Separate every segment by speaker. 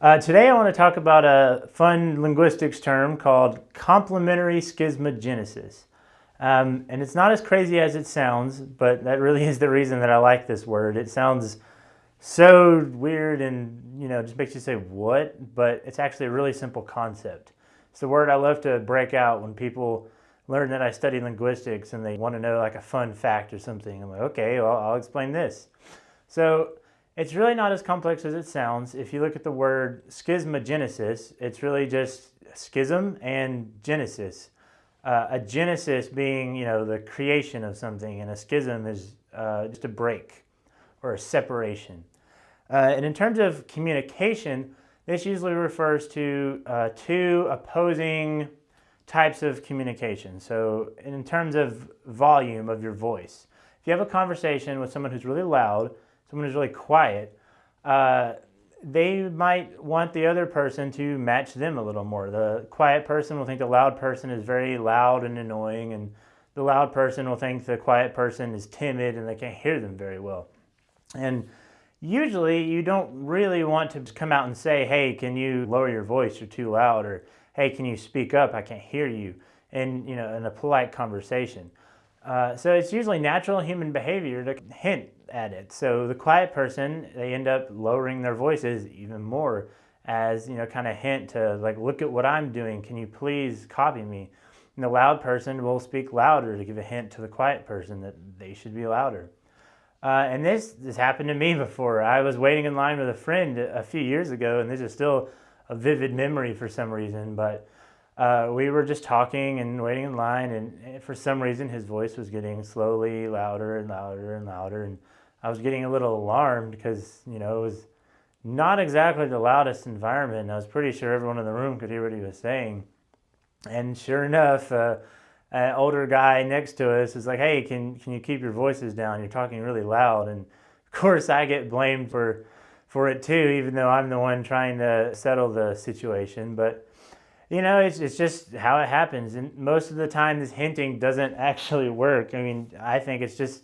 Speaker 1: Today I want to talk about a fun linguistics term called complementary schismogenesis. And it's not as crazy as it sounds, but that really is the reason that I like this word. It sounds so weird and just makes you say, what? But it's actually a really simple concept. It's the word I love to break out when people learn that I study linguistics and they want to know like a fun fact or something. I'm like, okay, well, I'll explain this. So it's really not as complex as it sounds. If you look at the word schismogenesis, it's really just schism and genesis. A genesis being, the creation of something, and a schism is just a break or a separation. And in terms of communication, this usually refers to two opposing types of communication. So in terms of volume of your voice, if you have a conversation with someone who's really loud, someone who's really quiet, they might want the other person to match them a little more. The quiet person will think the loud person is very loud and annoying, and the loud person will think the quiet person is timid and they can't hear them very well. And usually you don't really want to come out and say, hey, can you lower your voice, you're too loud, or hey, can you speak up, I can't hear you, in a polite conversation. So it's usually natural human behavior to hint at it. So the quiet person, they end up lowering their voices even more as, kind of hint to like, look at what I'm doing. Can you please copy me? And the loud person will speak louder to give a hint to the quiet person that they should be louder. And this happened to me before. I was waiting in line with a friend a few years ago, and this is still a vivid memory for some reason, but we were just talking and waiting in line, and for some reason his voice was getting slowly louder and louder and louder, and I was getting a little alarmed because it was not exactly the loudest environment, and I was pretty sure everyone in the room could hear what he was saying. And sure enough, an older guy next to us is like, hey, can you keep your voices down? You're talking really loud. And of course I get blamed for it too, even though I'm the one trying to settle the situation. But it's just how it happens. And most of the time this hinting doesn't actually work. I mean, I think it's just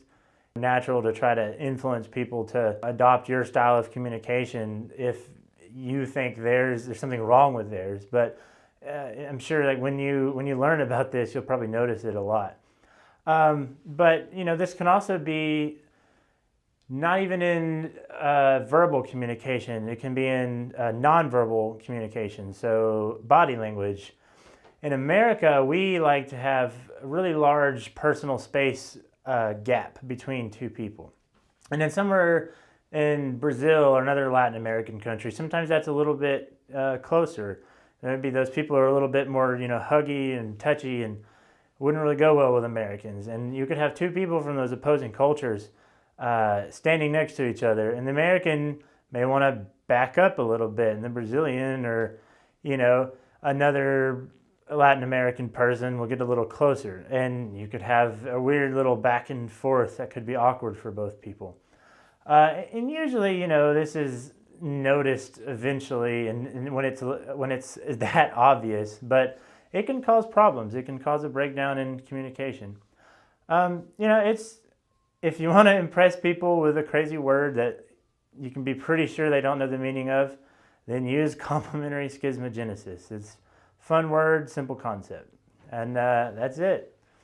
Speaker 1: natural to try to influence people to adopt your style of communication if you think there's something wrong with theirs. But I'm sure like when you learn about this, you'll probably notice it a lot. But this can also be not even in verbal communication. It can be in nonverbal communication, so body language. In America, we like to have a really large personal space gap between two people. And then somewhere in Brazil or another Latin American country, sometimes that's a little bit closer. Maybe those people are a little bit more, huggy and touchy and wouldn't really go well with Americans. And you could have two people from those opposing cultures standing next to each other, and the American may want to back up a little bit, and the Brazilian or another Latin American person will get a little closer, and you could have a weird little back and forth that could be awkward for both people. And usually, this is noticed eventually, and when it's that obvious, but it can cause problems. It can cause a breakdown in communication. If you want to impress people with a crazy word that you can be pretty sure they don't know the meaning of, then use complementary schismogenesis. It's a fun word, simple concept. And that's it.